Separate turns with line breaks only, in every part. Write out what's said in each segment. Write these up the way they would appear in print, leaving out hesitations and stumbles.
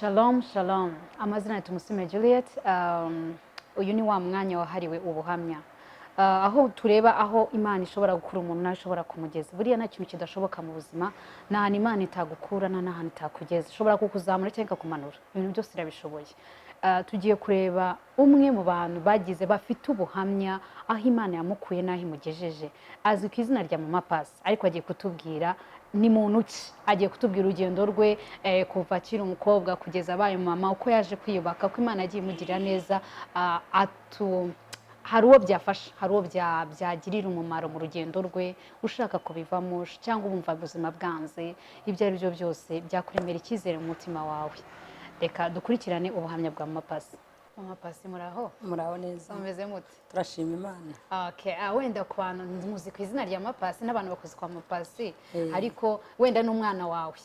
Shalom, shalom. Amazina ya Tumusime Juliet. Uyu ni wa mwanya wahariwe ubuhamya. Aho tureba aho Imana ishobora gukura umuntu nawe ishobora kumugeza. Buriya nta kintu kidashoboka mu buzima. Nta hantu Imana itagukura nta hantu itakugeza. Ishobora kukuzamura cyangwa ikakumanura. Ibintu byose irabishoboye. Tugiye kureba umwe mu bantu bagize bafite ubuhamya aho Imana yamukuye naho imugejeje. Azwi ku izina rya Mama Paccy, ariko agiye kutubwira ni muntu ki, agiye kutubwira urugendo rwe kuva akiri umukobwa kugeza abaye mama, uko yaje kwiyubaka, ko Imana yagiye imugirira neza. Hari uwo byafasha, hari uwo byagirira umumaro mu rugendo rwe, ushaka kubivamo cyangwa wumva ubuzima bwanze, ibyo ari byo byose byakuremera icyizere mu mutima wawe. Reka dukurikirane ubuhamya bwa Mama Paccy. Mama Paccy, muraho?
Muraho neza.
Mumeze mute?
Turashima Imana.
Okay, wenda ku bantu muzi ku izina rya Mama Paccy n'abantu bakoze kwa Mama Paccy, ariko wenda n'umwana wawe.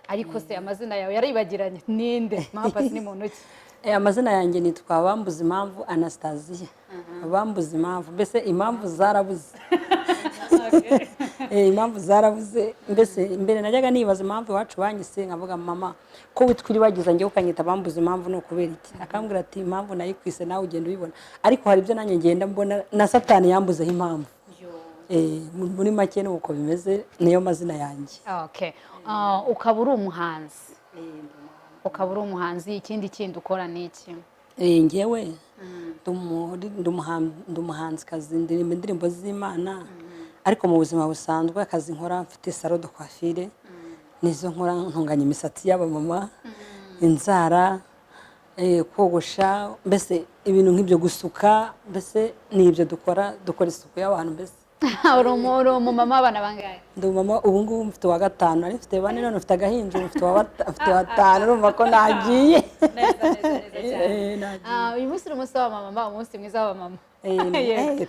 Ariko se amazina yawe yaribagiranye. Ninde? Mama Paccy ni muntu ki?
Amazina yanjye nitwa Bambuze Impamvu Anastasia. Bambuze Impamvu, mbese impamvu zarabuze. Impamvu zarabuze, mbese mbere najyaga nibaza impamvu iwacu banyise, nkavuga mama ko witwiribagiza njye ukanyita Bambuze Impamvu no kubera iki. Akambwira ati impamvu nayikwise nawe ugenda ubibona, ariko hari ibyo nanjye ngenda mbona na Satani yambuzeho impamvu. Muri make ni uko bimeze, niyo mazina yanjye.
Okay. Ukaba uri umuhanzi. Ukaba uri umuhanzi, ikindi ukora ni iki?
Ngewe ndi umuhanzikazi, ndirimba indirimbo z'Imana, ariko mu buzima busanzwe akazi nkora mfite saloon de coiffure, nizo nkora, ntunganya imisatsi y'abamama, inzara, kogosha, mbese ibintu nk'ibyo, gusuka, mbese nibyo dukora isuku y'abantu mbese.
Uri umumama w'abana bangahe?
Ndi umumama ubu ngubu mfite wa gatanu, nari mfite bane, none mfite agahinja, mfite batanu, urumva ko nagiye.
Uyu munsi uri umunsi w'abamama, umunsi mwiza w'abamama.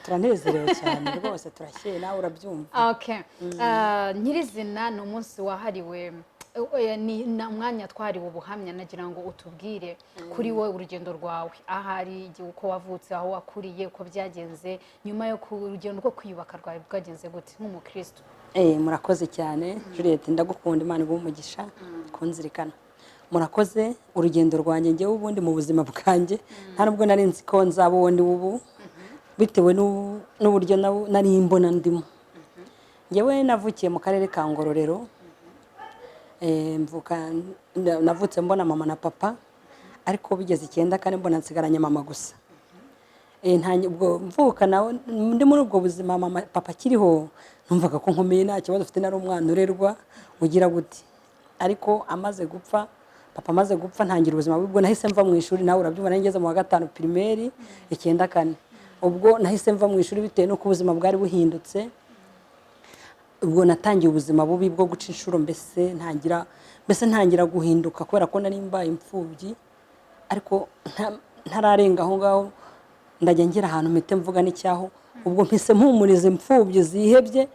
Turanezerewe cyane rwose, turashyeye, nawe urabyumva.
Okay. Nyirizina ni umunsi wahariwe, ni umwanya twahariwe ubuhamya. Nagira ngo utubwire kuri wowe urugendo rwawe, ahari uko wavutse, aho wakuriye, uko byagenze, nyuma yo urugendo rwo kwiyubaka rwawe bwagenze gute nk'umukristo?
Murakoze cyane Juliet, ndagukunda, Imana iguhe umugisha kunzirikana. Murakoze. Urugendo rwanjye ngewe ubundi mu buzima bwanjye nta nubwo nari nzi ko nzaba uwo ndi ubu, bitewe n'uburyo nari mbona ndimo. Ngewe navukiye mu karere ka Ngororero, navutse mbona mama na papa, ariko bigeze 9 kandi mbona nsigaranye mama gusa. Ubwo mvuka nawe ndi muri ubwo buzima, mama papa kiriho, numvaga ko nkomeye, nta kibazo ufite, nari umwana urerwa ugira gute. Ariko papa amaze gupfa ntangira ubuzima bwo nahise mva mu ishuri, nawe urabyumva, nari ngeze mu wa 5 primaire 9 ubwo nahise mva mu ishuri bitewe n'uko ubuzima bwari buhindutse. Ubwo natangiye ubuzima bubi bwo guca inshuro, mbese ntangira guhinduka kubera ko nari mbaye imfubyi, ariko ntararenga aho ngaho ndajya ngira ahantu mpite mvuga n'icyaho. Ubwo mpise mpumuriza imfubyi zihebye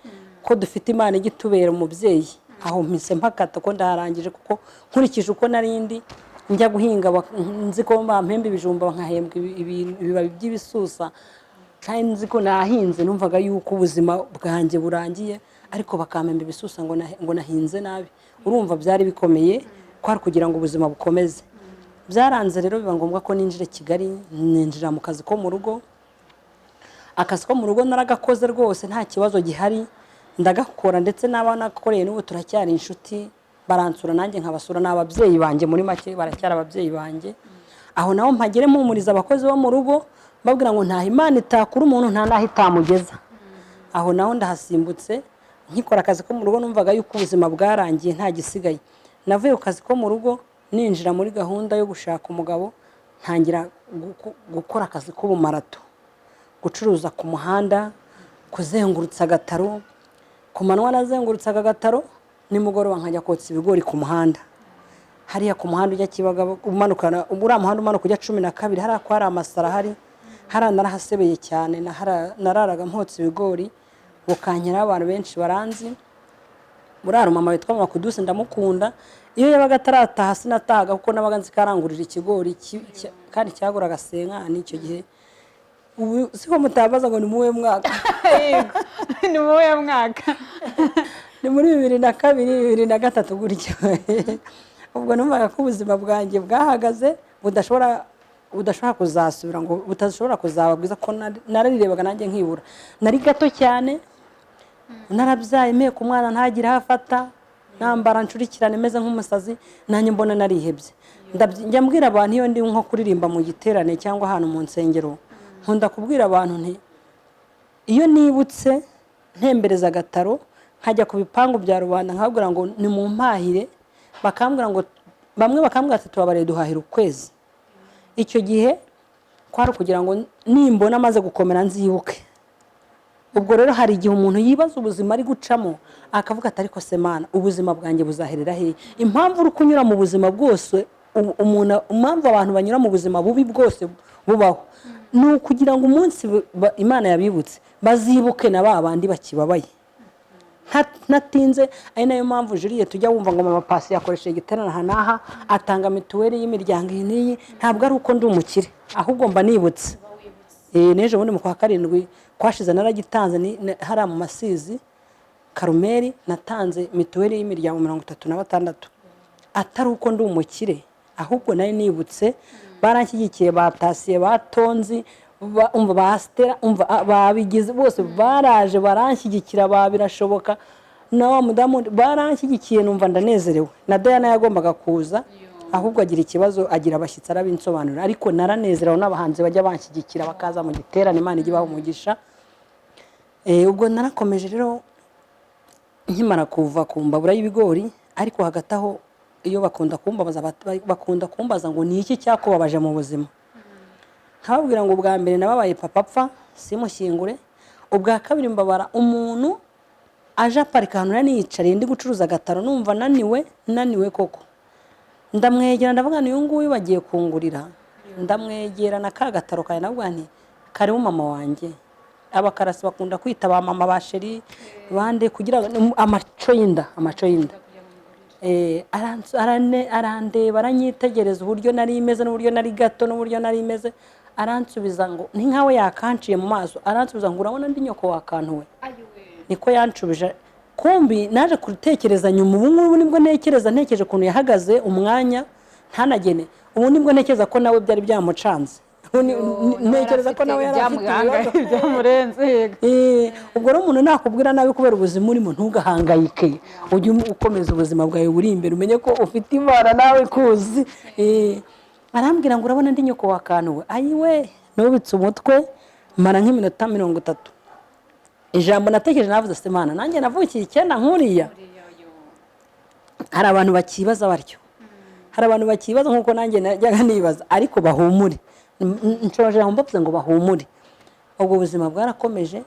ko dufite Imana igitubera umubyeyi. Aho mpise mpakata ko ndaharangije, kuko nkurikije uko narindi njya guhinga, nzi ko bampemba ibijumba nkahembwa ibibabi by'ibisusa, kandi nzi ko nahinze, numvaga yuko ubuzima bwanjye burangiye, ariko bakampemba ibisusa ngo nahinze nabi. Urumva byari bikomeye, kwari kugira ngo ubuzima bukomeze. Byaranze rero biba ngombwa ko ninjire Kigali, ninjira mu kazi ko mu rugo. Akazi ko mu rugo naragakoze rwose, nta kibazo gihari, ndagakora, ndetse n'abana nakoreye n'ubu turacyari inshuti, baransura nanjye nkabasura, n'ababyeyi banjye, muri make baracyari ababyeyi banjye. Aho naho mpagere mpumuriza abakozi bo mu rugo, babwira ngo nta Imana itakura umuntu, nta naho itamugeza. Aho naho ndahasimbutse, nkikora akazi ko mu rugo, numvaga yuko ubuzima bwarangiye nta gisigaye. Navuye ku kazi ko mu rugo, ninjira muri gahunda yo gushaka umugabo, ntangira gukora akazi k'ubumarato, gucuruza ku muhanda, kuzengurutsa agataro. Ku manywa nazengurutsaga agataro, nimugoroba nkajya kotsa ibigori ku muhanda. Hariya ku muhanda ujya Kibagabaga, umanukana uriya muhanda umanuka ujya 12, hariya ko hari amasara hari narahasebeye cyane, nararaga mpotsa ibigori, bukankera abantu benshi baranzi. Muraro mama witwa Mama Kuduse, ndamukunda. Iyo yabaga atarataha sinatahaga, kuko nabaga nzi karangurira ikigori kandi cyaguraga senkani icyo gihe. Ubu siko mutabaza ngo ni muwe mwaka.
Ni muwe mwaka?
Ni muri 2002 2003 gutyo. ubwo numvaga ko ubuzima bwanjye bwahagaze budashobora kuzasubira ngo butashobora kuzaba bwiza ko nararirebaga nanjye nkibura nari gato cyane narabyaye meye ku mwana ntagire aho afata nambara ncurikirane meze nk'umusazi nanjye mbona narihebye njya mbwira abantu iyo ndi nko kuririmba mu giterane cyangwa ahantu mu nsengero nkunda kubwira abantu nti iyo nibutse ntembereza agataro nkajya ku bipangu bya rubanda nkabwira ngo ni mu mpahire bakambwira ngo bamwe bakambwira ati tubabare duhahira ukwezi icyo gihe kwari kugira ngo nimbona amaze gukomera nzibuke ubwo rero hari igihe umuntu yibaza ubuzima ari gucamo akavuga ati ariko se Mana ubuzima bwanjye buzaherera he impamvu uri kunyura mu buzima bwose impamvu abantu banyura mu buzima bubi bwose bubaho ni ukugira ngo umunsi Imana yabibutse bazibuke na ba bandi bakibabaye ntatinze ari nayo mpamvu Juliet tujya wumva ngo mama Paccy yakoresheje igiterane aha n'aha atanga mituweli y'imiryango iyi n'iyi ntabwo ari uko ndi umukire ahubwo mba nibutse n'ejo bundi mu kwa karindwi kwashize naragitanze hariya mu Masizi Karumeri natanze mituweli y'imiryango 36 atari uko ndi umukire ahubwo nari nibutse baranshyigikiye batasiye batonzi umva bastera umva babigize bose baraje baranshyigikira babirashoboka na wa mudamu baranshyigikiye numva ndanezerewe na Diana yagombaga kuza ahubwo agira ikibazo agira abashyitsi arabinsobanura ariko naranezerewe n'abahanzi bajya banshyigikira bakaza mu giterane Imana igibaho umugisha ubwo narakomeje rero nkimara kuva kumbabura y'ibigori ariko hagati aho iyo bakunda kumbaza ngo ni iki cyakubabaje mu buzima nkababwira ngo ubwa mbere nababaye papa apfa simushyingure ubwa kabiri mbabara umuntu aje aparika ahantu nari yicariye ndi gucuruza agataro numva naniwe koko ndamwegera ndavuga ni uyu nguyu bagiye kungurira ndamwegera na ka gataro kawe navuga nti karibu mama wanjye abakarasi bakunda kwita ba mama ba sheri bande kugira amaco y'inda arandeba aranyitegereza uburyo nari imeze n'uburyo nari gato n'uburyo nari imeze aransubiza ngo ni nkawe yakanciye mu maso aransubiza ngo urabona ndi nyoko wakantuwe niko yanshubije kumbi naje kutekereza nyuma ubu nibwo ntekereje kuntu yahagaze umwanya ntanagene ubu nibwo ntekereza ko nawe byari byamucanze ntekereza ko nawe yarafite
byamurenze
ubwo rero umuntu nakubwira nabi kubera ubuzima urimo ntugahangayike ujye ukomeza ubuzima bwawe buri imbere umenye ko ufite Imana nawe kuzi arambwira ngo urabona ndi nyoko wakantuwe ayiwe nubitse umutwe mara nk'iminota 30 ijambo natekereje navuze se Mana nanjye navukiye icyenda nkuriya hari abantu bakibaza batyo hari abantu bakibaza nkuko nanjye najyaga nibaza ariko bahumure nshoje mbavuze ngo bahumure ubwo buzima bwarakomeje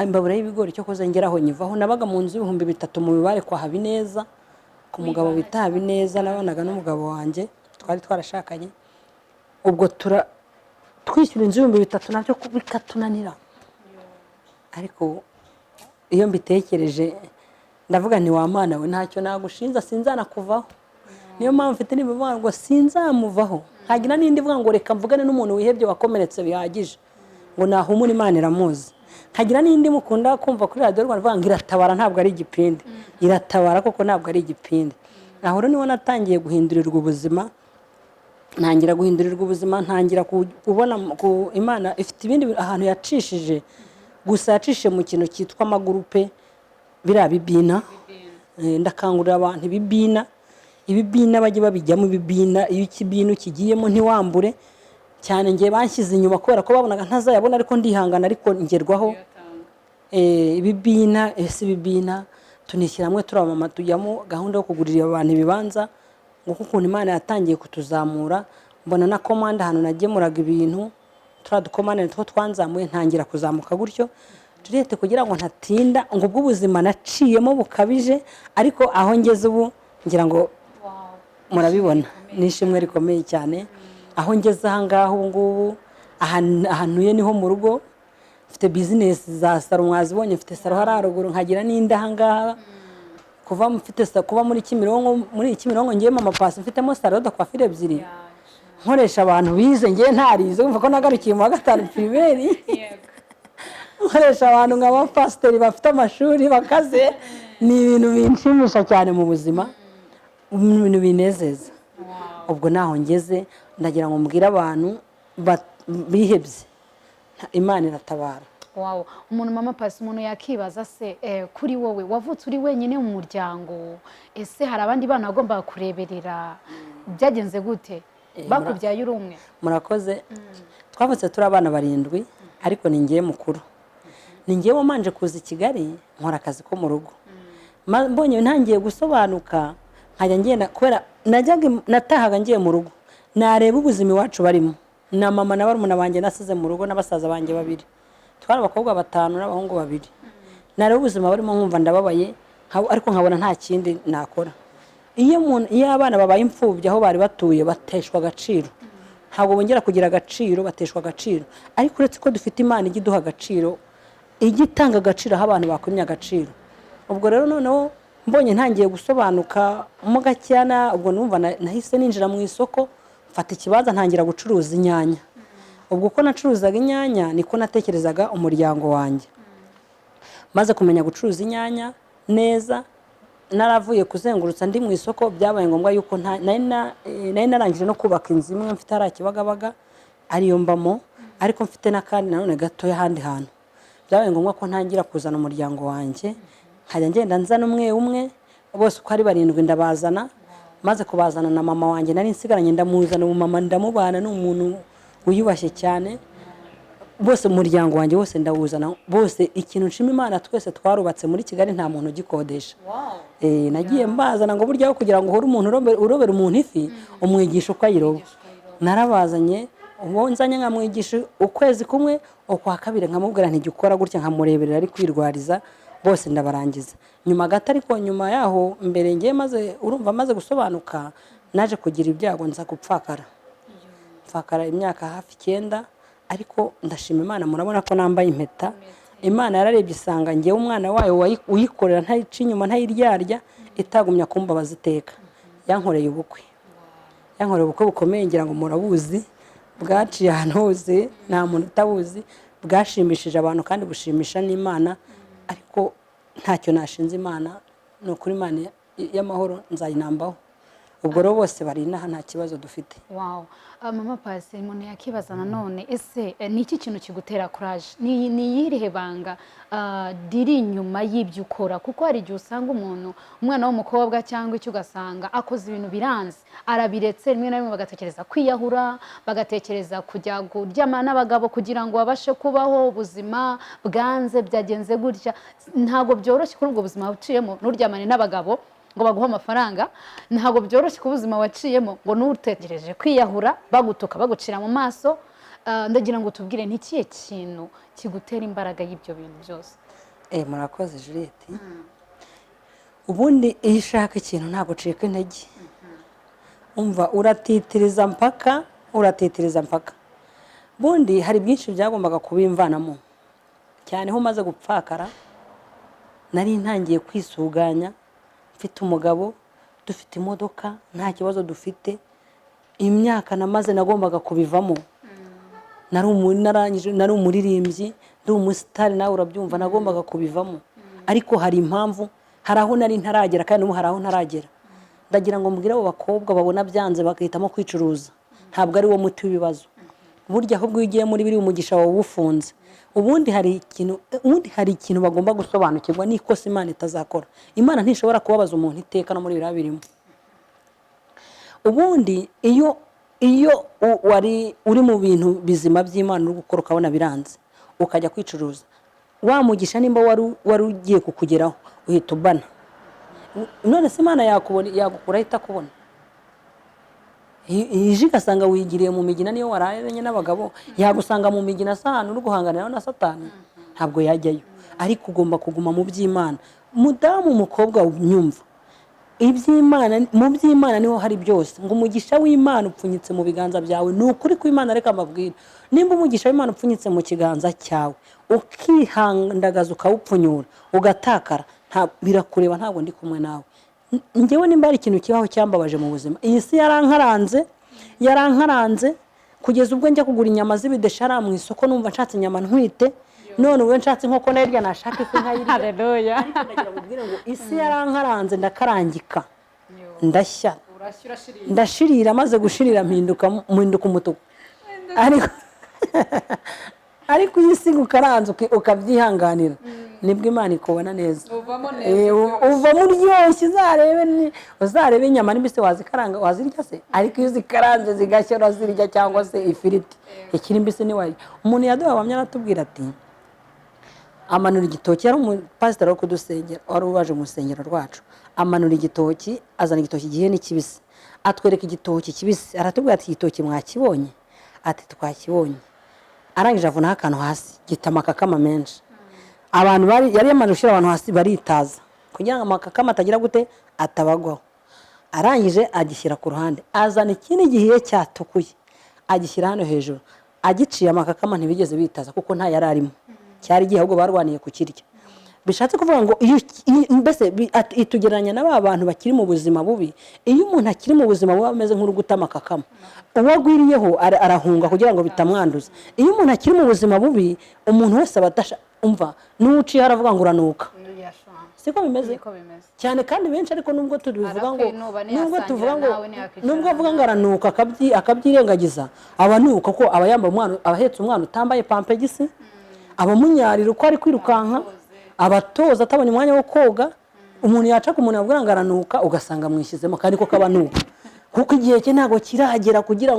imbabura y'ibigori cyo koze ngeraho nyivaho nabaga mu nzu y'ibihumbi 3 mu bibare kwa Habineza ku mugabo bita Habineza nabanaga n'umugabo wanjye twari twarashakanye ubwo twishyura inzu y'ibihumbi 3 nabyo bikatunanira ariko iyo mbitekereje ndavuga ni wa Mana we ntacyo nagushinza sinzana kuvaho niyo mpamvu mfite nibivuga ngo sinzamuvaho hagira nindi vuga ngo reka mvugane n'umuntu wihebye wakomeretse bihagije ngo nahumura Imana iramuzi hagira nindi mukunda kumva kuri radio Rwanda vuga ngo iratabara ntabwo ari igipindi iratabara koko ntabwo ari igipindi aho rero niho natangiye guhindurirwa ubuzima ntangira kubona Imana ifite ibindi ahantu yacishije gusa yacishije mu kintu cyitwa amagurupe birabibina ndakangurira abantu ibibina bajye babijyamo ibibina iyo ikibino kigiyemo ntiwambure cyane ngiye banshyize inyuma kubera ko babonaga ntazayabona ariko ndihangana ariko ngerwaho ibibina tunishyira turabamama tujyamo gahunda yo kugurira abantu ibibanza ngo kuko Imana yatangiye kutuzamura mbona na komanda hano nagemuraga ibintu turadukomane two twanzamuye ntangira kuzamuka gutyo turete kugira ngo ntatinda ngo ubuzima naciyemo bukabije ariko aho ngeze ubu ngira ngo murabibona nishimwe rikomeye cyane aho ngeze aha ngaho ubu ngubu ahantuye niho mu rugo mfite business za saloon mwazibonye mfite saloon hararuguru nkagira n'indi aha ngaha kuva muri Kimironko ngiye mama Paccy mfitemo saloon de coiffure ebyiri nkoresha abantu bize ngiye ntarize umva ko nagarukiye mu wa 5 primaire nkoresha abantu nk'abapasiteri bafite amashuri bakaze ni ibintu binshimisha cyane mu buzima ibintu binezeza. Ubwo naho ngeze ndagira ngo mbwire abantu bihebye Imana iratabara.
Wow, umuntu mama Paccy, umuntu yakibaza se kuri wowe wavutse uri wenyine mu muryango, ese hari abandi bana bagomba kureberera, byagenze gute? Bakubyaye uri umwe?
Murakoze. Twavutse turi abana 7 ariko ni ngiye mukuru. Ni ngiye wamanje kuza i Kigali nkora akazi ko mu rugo. Mbonye ntangiye gusobanuka nkajya ngenda kubera natahaga ngiye mu rugo nareba ubuzima iwacu barimo na mama na barumuna banjye nasize mu rugo n'abasaza banjye 2. Twari abakobwa 5 n'abahungu 2. Nareba ubuzima barimo nkumva ndababaye ariko nkabona nta kindi nakora. Iyo abana babaye imfubyi aho bari batuye bateshwa agaciro, ntabwo bongera kugira agaciro, bateshwa agaciro. Ariko uretse ko dufite Imana igiduha agaciro, igitanga agaciro aho abantu bakumye agaciro. Ubwo rero noneho mbonye ntangiye gusobanuka mu gacyana, ubwo numva nahise ninjira mu isoko mfata ikibanza ntangira gucuruza inyanya. Ubwo uko nacuruzaga inyanya niko natekerezaga umuryango wanjye. Maze kumenya gucuruza inyanya neza, naravuye kuzengurutsa ndi mu isoko, byabaye ngombwa yuko nari narangije no kubaka inzu imwe mfite ari Kibagabaga ariyo mbamo, ariko mfite n'akandi nanone gatoya ahandi hantu. Byabaye ngombwa ko ntangira kuzana umuryango wanjye, nkajya ngenda nzana umwe bose uko ari 7 ndabazana. Maze kubazana na mama wanjye nari nsigaranye ndamuzana, mama ndamubana n'umuntu wiyubashye cyane. Bose umuryango wanjye wose ndawuzana bose. Ikintu nshima Imana, twese twarubatse muri Kigali nta muntu ugikodesha. Nagiye mbazana ngo burya kugira ngo uhore umuntu urobera umuntu ifi umwigisha uko ayiroba. Narabazanye nzanye nkamwigisha ukwezi kumwe, ukwa kabiri nkamubwira ntigikora gutya, nkamureberera ari kwirwariza. Bose ndabarangiza. Nyuma gato ariko nyuma yaho mbere ngiye maze gusobanuka, naje kugira ibyago nza gupfakara. Mfakara imyaka hafi 9, ariko ndashima Imana, murabona ko nambaye impeta. Imana yararebye isanga ngiye umwana wayo uyikorera ntayica inyuma ntayiryarya, itagumya kumbabaza iteka. Yankoreye ubukwe. Yankoreye ubukwe bukomeye, ngira ngo murabuzi, bwaciye ahantu hose nta muntu utabuzi, bwashimishije abantu kandi bushimisha n'Imana. Ariko ntacyo nashinze Imana, no kuri Imana y'amahoro nzayinambaho. Ubwo rero bose bari inaha nta kibazo dufite.
Wow, mama Paccy, umuntu yakibaza nanone, ese ni iki kintu kigutera courage? Ni yirihe banga diri inyuma y'ibyo ukora? Kuko hari igihe usanga umwana w'umukobwa cyangwa icyo ugasanga akoze ibintu biranze, arabiretse, rimwe na rimwe bagatekereza kwiyahura, bagatekereza kujya kuryama n'abagabo kugira ngo babashe kubaho ubuzima bwanze, byagenze gutya. Ntabwo byoroshye kuri ubwo buzima buciyemo n'uryamane n'abagabo ngo baguha amafaranga. Ntabwo byoroshye ku buzima waciyemo ngo n'utegereje kwiyahura bagutuka bagucira mu maso. Ndagira ngo tubwire n'ikihe kintu kigutera imbaraga y'ibyo bintu byose?
Murakoze Juliette. Ubundi iyo ushaka ikintu ntabwo ucika intege. Umva uratitiriza mpaka. Bundi hari byinshi byagombaga kubimvanamo. Cyane ho maze gupfakara nari ntangiye kwisuganya, mfite umugabo, dufite imodoka, nta kibazo dufite. Imyaka namaze nagombaga kubivamo. Nari umuririmbyi, ndi umusitari, nawe urabyumva, nagombaga kubivamo. Ariko hari impamvu, hari aho nari ntaragera kandi n'ubu hari aho ntaragera. Ndagira ngo mbwire abo bakobwa babona byanze bagahitamo kwicuruza, ntabwo ari wo muti w'ibibazo. Burya ahubwo iyo ugiye muri biri umugisha wawe ufunze. Ubundi hari ikintu bagomba gusobanukirwa, n'ikosa Imana itazakora. Imana ntishobora kubabaza umuntu iteka no muri biriya birimo. Ubundi iyo wari uri mu bintu bizima by'Imana uri gukora ukabona biranze, ukajya kwicuruza, wamugisha nimba wari ugiye kukugeraho uhita ubana. None se Imana yagukura ahita kubona? Ije igasanga wigiriye mu migina, niyo wararanye n'abagabo yagusanga mu migina sahanu uri guhanganira na Satani, ntabwo yajyayo. Ariko ugomba kuguma mu by'Imana. Mudamu umukobwa unyumva, mu by'Imana niho hari byose. Ngo umugisha w'Imana upfunyitse mu biganza byawe. Ni ukuri ko Imana reka mbabwira, nimba umugisha w'Imana upfunyitse mu kiganza cyawe ukihandagaza ukawupfunyura ugatakara, birakureba, ntabwo ndi kumwe nawe. Njyewe nimba ari ikintu kibaho cyambabaje mu buzima, iyi si yarankaranze kugeza ubwo njya kugura inyama z'ibideshara mu isoko, numva nshatse inyama ntwite. None ubu nshatse inkoko nayirya, nashaka ifi nkayirya. Haleluya. Ndagira ngo isi yarankaranze ndakarangika. ndashya ndashirira, maze gushirira mpinduka umutuku ariko iyo usiga ukaranze ukabyihanganira nibwo Imana ikubona neza, uvamo uryoshye. Uzarebe inyama n'imbisi wazikaranga wazirya se, ariko iyo zikaranze zigashya urazirya, cyangwa se ifiriti ikiri mbisi ntiwayirya. Umuntu yaduhabamye aratubwira ati amanura igitoki, yari umupasiteri wo kudusengera wari ubaje mu rusengero rwacu, amanura igitoki, azana igitoki gihe n'ikibisi, atwereka igitoki kibisi, aratubwira ati igitoki mwakibonye? Ati twakibonye. Arangije avunaho akantu hasi gita amakakama menshi. Abantu yari yamaze gushyira abantu hasi baritaza kugira ngo amakakama atagira gute atabagwaho. Arangije agishyira ku ruhande, azana ikindi gihiye cyatukuye agishyira hano hejuru, agiciye amakakama ntibigeze bitaza kuko nta yari arimo, cyari gihe ahubwo barwaniye kukirya. Bishatse kuvuga ngo mbese itugereranya na ba bantu bakiri mu buzima bubi. Iyo umuntu akiri mu buzima bubi ameze nk'uruguta amakakama, uwo agwiriyeho arahunga kugira ngo bitamwanduza. Iyo umuntu akiri mu buzima bubi, umuntu wese abatasha umva n'uciye aravuga ngo uranuka. Siko bimeze cyane kandi benshi, ariko nubwo tuvuga ngo aranuka akabyirengagiza, abanuka ko abayamba umwana, abahetse umwana utambaye pampegisi, abamunyarira uko ari kwirukanka, abatoza atabonye umwanya wo koga. Umuntu yaca ku muntu yabwira ngo aranuka, ugasanga mwishyizemo kandi ko kabanuka, kuko igihe cye ntago kiragera kugira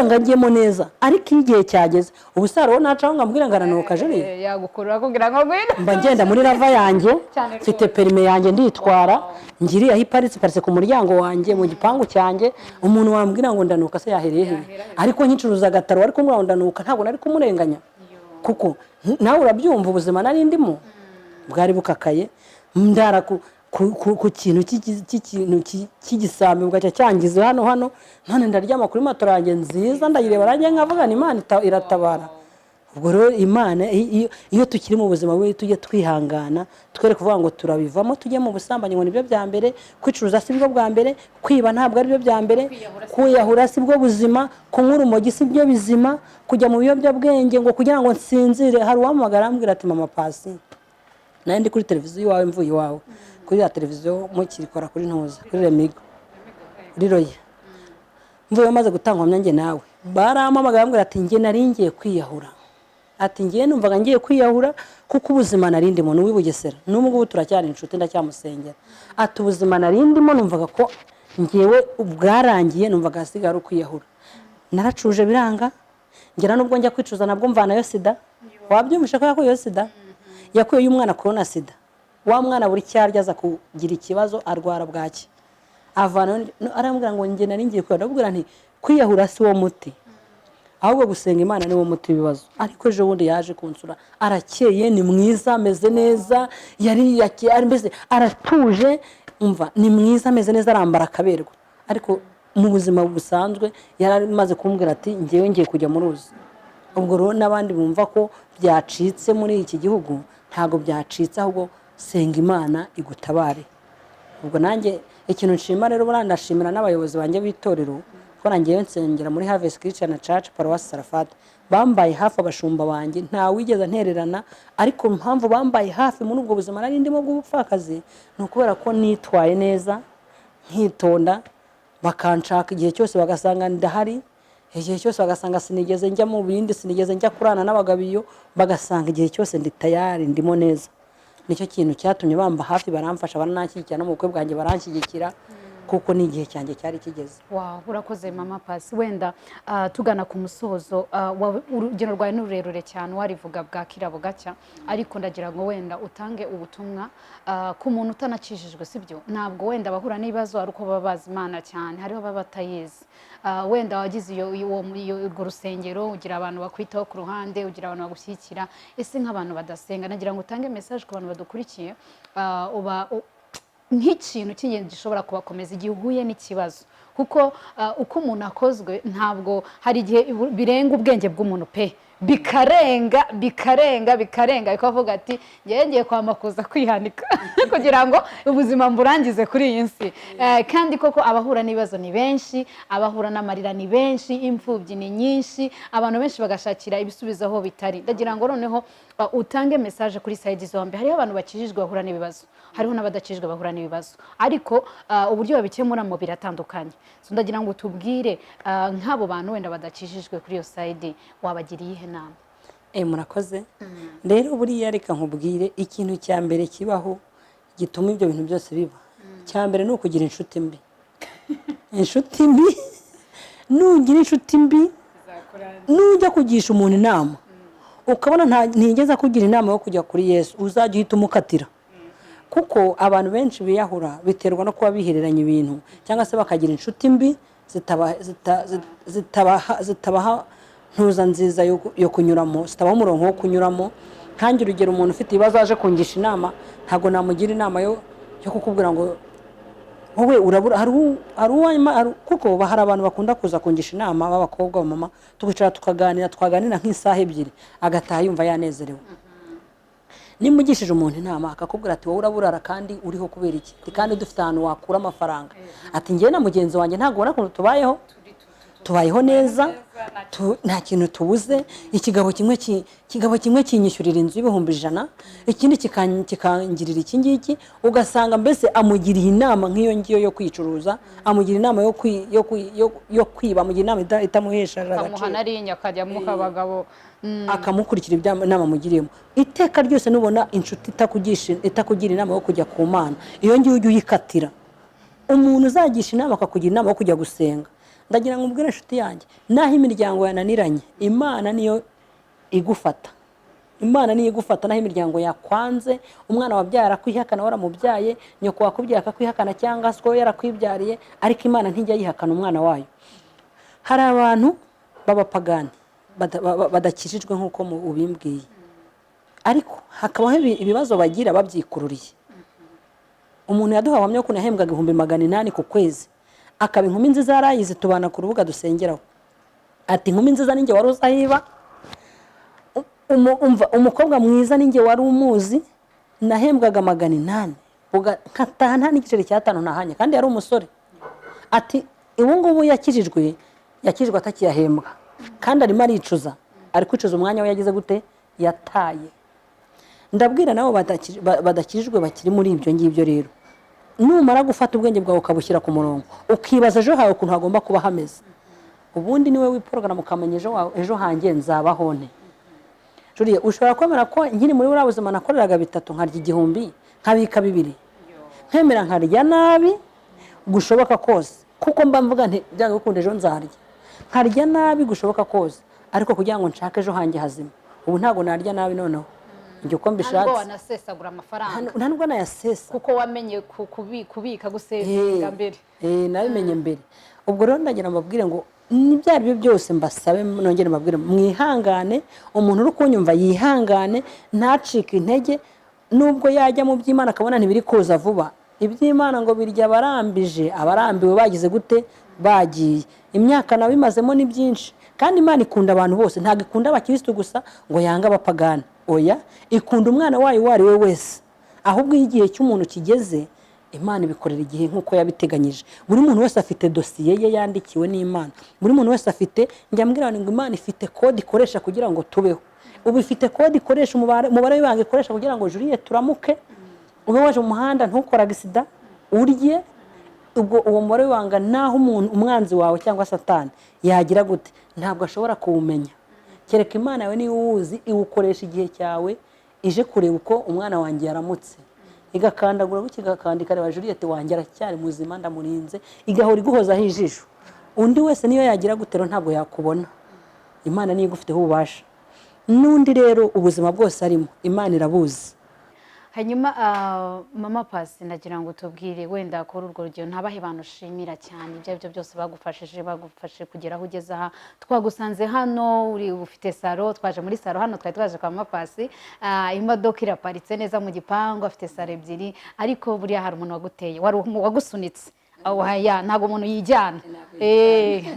ngo ajyemo neza. Ariko igihe cyageze, ubusaro nacaho ngambwira ngo aranuka juri
yagukurura kugira ngo ngwino,
mba ngenda muri rava yanjye, mfite perime yanjye nditwara, ngiri aho iparitse ku muryango wanjye mu gipangu cyanjye. Umuntu wambwira ngo ndanuka se yahereye he? Ariko nkicuruza agataro ariko ngo ndanuka, ntabwo nari kumurenganya, kuko nawe urabyumva ubuzima nari ndimo bwari bukakaye. Ndara ku kintu cy'igisambi bwacya cyangize hano none ndaryama kuri matora yanjye nziza, ndayireba nanjye nkavuga ni Imana iratabara. Ubwo rero Imana iyo tukiri mu buzima bwe tujye twihangana, twere kuvuga ngo turabivamo, tujye mu busambanyi ngo nibyo bya mbere, kwicuruza si bwo bwa mbere, kwiba ntabwo ari byo bya mbere, kwiyahura si bwo buzima, kunywa urumogi si byo bizima, kujya mu biyobyabwenge ngo kugira ngo nsinzire. Hari uwampamagara ambwira ati mama Paccy, nayo ndi kuri televiziyo iwawe, mvuye iwawe kuri ya televiziyo mukirikora kuri ntuza kuri Remigo kuri Roye, mvuye maze gutangwamya njye nawe, barampamagara ambwira ati njye nari ngiye kwiyahura, ati njye numvaga ngiye kwiyahura kuko ubuzima nari ndimo n'uwi Bugesera, n'ubu ngubu turacyari inshuti ndacyamusengera. Ati ubuzima nari ndimo numvaga ko ngewe bwarangiye, numvaga hasigaye ari ukwiyahura. Naracuje biranga, ngera nubwo njya kwicuza nabwo mvanayo sida. Wabyumvisha ko yakuye sida? Yakuye umwana corona sida. Wa mwana buri cyarya aza kugira ikibazo, arwara bwaki, avana arambwira ngo njye nari ngiye kwiyahura. Nti kwiyahura si wo muti, ahubwo gusenga Imana ni wo muti w'ibibazo. Ariko ejo bundi yaje kunsura, arakeye, ni mwiza, ameze neza, yari mbese aratuje, umva ni mwiza, ameze neza, arambara akaberwa. Ariko mu buzima busanzwe yari maze kumbwira ati ngewe ngiye kujya mu ruzi. Ubwo rero n'abandi bumva ko byacitse muri iki gihugu, ntago byacitse, ahubwo senga Imana igutabare. Ubwo nanjye ikintu nshima rero, burandashimira n'abayobozi banjye b'itorero, ko nanjye nsengera muri Harvest Christian Church Paruwasi Sarafati, bambaye hafi abashumba banjye, nta wigeze ntererana. Ariko impamvu bambaye hafi muri ubwo buzima nari ndimo bw'ubupfakazi, ni ukubera ko nitwaye neza, nkitonda, bakanshaka igihe cyose bagasanga ndahari, igihe cyose bagasanga sinigeze njya mu bindi, sinigeze njya kurana n'abagabiyo, bagasanga igihe cyose ndi tayari, ndimo neza. Nicyo kintu cyatumye bamba hafi, baramfasha, baranashyigikira, no mu bukwe bwanjye baranshyigikira, kuko ni igihe cyanjye cyari kigeze.
Wow, urakoze mama Paccy. Wenda tugana ku musozo, urugendo rwawe n'ururerure cyane, warivuga bwa kirabo gacya, ariko ndagira ngo wenda utange ubutumwa ku muntu utanakijijwe, sibyo? Ntabwo wenda bahura n'ibibazo ari uko baba bazi Imana cyane, hariho baba batayizi. Wenda wagize urwo rusengero, ugira abantu bakwitaho ku ruhande, ugira abantu bagushyigikira. Ese nk'abantu badasenga, nagira ngo utange message ku bantu badukurikiye, nk'ikintu cy'ingenzi gishobora kubakomeza igihe uhuye n'ikibazo, kuko uko umuntu akozwe ntabwo hari igihe birenga ubwenge bw'umuntu pe, bikarenga bikavuga ati ngiye kwamakuza kwihanika kugira ngo ubuzima mburangize kuri iyi nsi. Kandi koko abahura n'ibibazo ni benshi, abahura n'amarira ni benshi, imfubyi ni nyinshi, abantu benshi bagashakira ibisubizo aho bitari. Ndagira ngo noneho utange message kuri side zombi. Hariho abantu bakijijwe bahura n'ibibazo, hariho n'abadakijijwe bahura n'ibibazo, ariko uburyo babikemuramo biratandukanye. So ndagira ngo tubwire nk'abo bantu wenda badakijijwe kuri iyo side wabagiriye ihe nama?
Murakoze. Rero buriya reka nkubwire ikintu cya mbere kibaho gituma ibyo bintu byose biba. Cya mbere ni ukugira inshuti mbi. Inshuti mbi, nugira inshuti mbi, nujya kugisha umuntu inama ukabona ntigeze kugira inama yo kujya kuri Yesu, uzajya uhita umukatira. Kuko abantu benshi biyahura biterwa no kuba bihereranya ibintu cyangwa se bakagira inshuti mbi zitabaha ntuza nziza yo kunyuramo, zitabaho umurongo wo kunyuramo. Kandi urugero umuntu ufite ibibazo aje kungisha inama, ntago namugira inama yo kukubwira ngo wowe urabura. Kuko hari abantu bakunda kuza kungisha inama b'abakobwa mama, tukicara twaganira nk'isaha ebyiri agataha yumva yanezerewe. Nimugishije umuntu inama akakubwira ati wowe uraburara kandi uriho kubera iki? Kandi dufite ahantu wakura amafaranga. Ati ngiye na mugenzi wanjye ntago ubona ukuntu tubayeho neza, nta kintu tubuze. Ikigabo kimwe kinyishyurira inzu y'ibihumbi 100, ikindi kikangirira iki ngiki. Ugasanga mbese amugiriye inama nk'iyo ngiyo yo kwicuruza, amugira inama yo kwiba, amugira inama itamuhesha agaciro,
akamuhana ari nyakajya muha abagabo,
akamukurikira ibyo inama amugiriyemo. Iteka ryose nubona inshuti itakugira inama yo kujya ku Mana, iyo ngiyo ujye uyikatira. Umuntu uzagisha inama akakugira inama yo kujya gusenga, ndagira ngo mbwire inshuti yanjye, naho imiryango yananiranye, Imana niyo igufata. Imana niyo igufata. Naho imiryango yakwanze, umwana wabyara arakwihakana waramubyaye, nyoko wakubyaye akakwihakana cyangwa se yarakwibyariye, ariko Imana ntijya yihakana umwana wayo. Hari abantu b'abapagani badakijijwe nk'uko ubimbwiye, ariko hakabaho ibibazo bagira babyikururiye. Umuntu yaduhahamye ko nahembwaga 800 ku kwezi, akaba inkumi nziza yarayize tubana ku rubuga dusengeraho. Ati inkumi nziza ninjye wari uzahiba, umukobwa mwiza ninjye wari umuzi, nahembwaga 800 ugataha nta n'igiceri cya 5 nahanye, kandi yari umusore. Ati ubu ngubu yakijijwe atakiyahembwa, kandi arimo aricuza, ari kwicuza umwanya we yagize gute yataye. Ndabwira nabo badakijijwe bakiri muri ibyo ngibyo. Rero numara gufata ubwenge bwawe ukabushyira ku murongo, ukibaza ejo hawe ukuntu hagomba kuba hameze, ubundi niwe wiporogaramu ukamenya ejo hanjye nzabaho nte. Julie, ushobora kwemera ko nkiri muri buriya buzima nakoreraga 3 nkarya 1000 nkabika 2, nkemera nkarya nabi gushoboka kose, kuko mba mvuga nti byanga gukunda ejo nzarya, nkarya nabi gushoboka kose, ariko kugira ngo nshake ejo hanjye hazima. Ubu ntago narya nabi noneho njye uko mbishatse.
Ntabwo wanasesagura amafaranga,
ntabwo nayasesa,
kuko wamenye kubika gusevinga mbere.
Nabimenye mbere. Ubwo rero ndagira mbabwire ngo nibyari byo byose mbasabe, nongere mbabwire mwihangane. Umuntu uri kunyumva yihangane, ntacike intege. Nubwo yajya mu by'Imana akabona ntibiri kuza vuba, iby'Imana ngo birya abarambije, abarambiwe bagize gute bagiye. Imyaka nawe imazemo ni byinshi, kandi Imana ikunda abantu bose, ntabwo ikunda abakristo gusa ngo yanga abapagani. Oya, ikunda umwana wayo wari we wese. Ahubwo igihe cy'umuntu kigeze, Imana ibikorera igihe nk'uko yabiteganyije. Buri muntu wese afite dosiye ye yandikiwe n'Imana. Buri muntu wese afite, njya mbwira ngo Imana ifite kode ikoresha kugira ngo tubeho. Ubu ifite kode ikoresha umubare w'ibanga ikoresha kugira ngo Julie turamuke. Ube waje mu muhanda ntukora agisida urye. Ubwo uwo mubare w'ibanga naho umwanzi wawe cyangwa Satani yagira gute ntabwo ashobora kuwumenya. Kereka Imana yawe niyo uwuzi, iwukoresha igihe cyawe ije kureba uko umwana wanjye yaramutse, igakandagura gukigakandika reba Juliette wanjye aracyari muzima ndamurinze, igahora iguhozaho ijisho. Undi wese niyo yagira gutero ntabwo yakubona. Imana niyo igufiteho ububasha. N'undi rero ubuzima bwose arimo Imana irabuzi.
Hanyuma mama Paccy, ndagira ngo tubwire wenda kuri urwo rugero ntabahe banushimira cyane ibyo byose bagufashe kugera aho ugeze aha. Twagusanze hano uri ufite salo, twaje muri salo hano, twari twaje kwa mama Paccy, imodoka iraparitse neza mu gipangu, afite salo ebyiri, ariko buriya hari umuntu waguteye wagusunitse ya ntago umuntu yijyana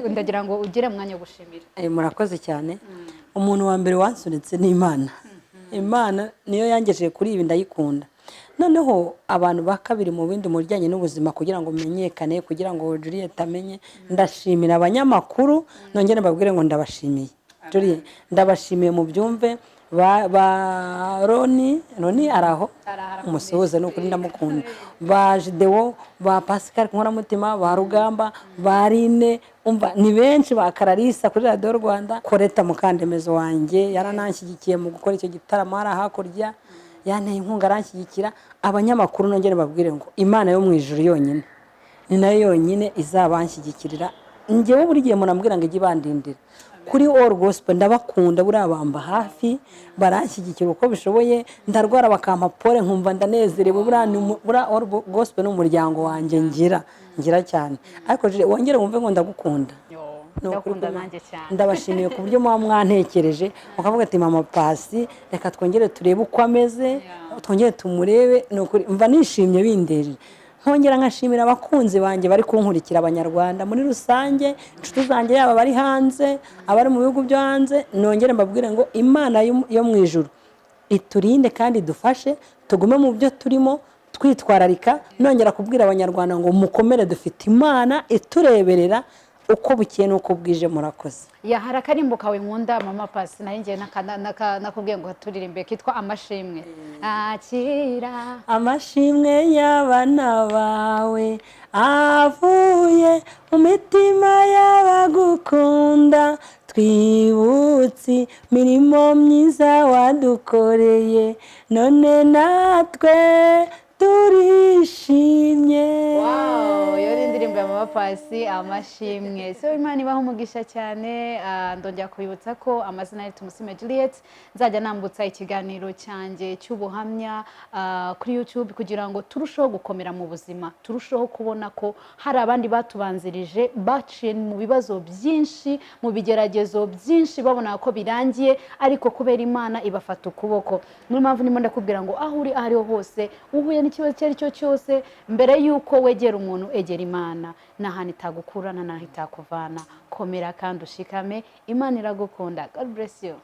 ndagira ngo ugire mwanya wo gushimira.
Murakoze cyane. Umuntu wa mbere wansunitse ni Imana. Imana niyo yangejeje kuri ibi ndayikunda. Noneho abantu ba kabiri mu bindi mu bijyanye n'ubuzima kugira ngo menyekane, kugira ngo Juliet amenye, ndashimira abanyamakuru, nongere mbabwire ngo ndabashimiye. Juliet ndabashimiye mu byumve ba Roni araho umusuhuze no kuri ndamukunda, ba Jideo, ba Pascal Nkoramutima, ba Rugamba, ba Rine, umva ni benshi, ba Kararisa kuri Radio Rwanda, Koreta Mukandemezo wanjye yarananshyigikiye mu gukora icyo gitaramo ara hakurya, yanteye inkunga aranshyigikira. Abanyamakuru nongere babwire ngo Imana yo mu ijuru yonyine ni nayo yonyine izabanshyigikirira. Njyewe buri gihe munambwira ngo ijye bandindira kuri All Gospel, ndabakunda buriya bamba hafi, baranshyigikira uko bishoboye, ndarwara bakampa pole nkumva ndanezerewe. Buriya All Gospel ni umuryango wanjye ngira cyane. Ariko wongere wumve ngo ndagukunda.
Ndakunda nanjye cyane.
Ndabashimiye ku buryo muba mwantekereje mukavuga ati mama Paccy reka twongere turebe uko ameze, twongere tumurebe. Mva nishimye bindeje. Nkongera nkashimira abakunzi banjye bari kunkurikira, abanyarwanda muri rusange, inshuti zanjye yaba bari hanze, abari mu bihugu byo hanze. Nongere mbabwire ngo Imana yo mu ijuru iturinde kandi dufashe, tugume mu byo turimo twitwararika. Nongera kubwira abanyarwanda ngo mukomere, dufite Imana itureberera uko bukeye nuko bwije. Murakoze.
Hari akarimbo kawe nkunda mama Paccy, nayo ngiye nakubwiye ngo turirimbe kitwa amashimwe. Akira
amashimwe y'abana bawe avuye mu mitima y'abagukunda, twibutse imirimo myiza wadukoreye, none natwe turishimye.
Iyo ni indirimbo ya mama Paccy amashimwe. So Imana ibaho umugisha cyane. Ndongera kubibutsa ko amazina ari Tumusime Juliet, nzajya nambutsa ikiganiro cyanjye cy'ubuhamya kuri YouTube kugira ngo turusheho gukomera mu buzima, turusheho kubona ko hari abandi batubanzirije baciye mu bibazo byinshi, mu bigeragezo byinshi, babona ko birangiye, ariko kubera Imana ibafata ukuboko. Muri mpamvu ndimo ndakubwira ngo aho uri ahariho hose uhuye n'ikibazo icyo ari cyo cyose, mbere y'uko wegera umuntu egera Imana. N'ahantu itagukura n'ahantu itakuvana, komera kandi ushikame. Imana iragukunda. God bless you.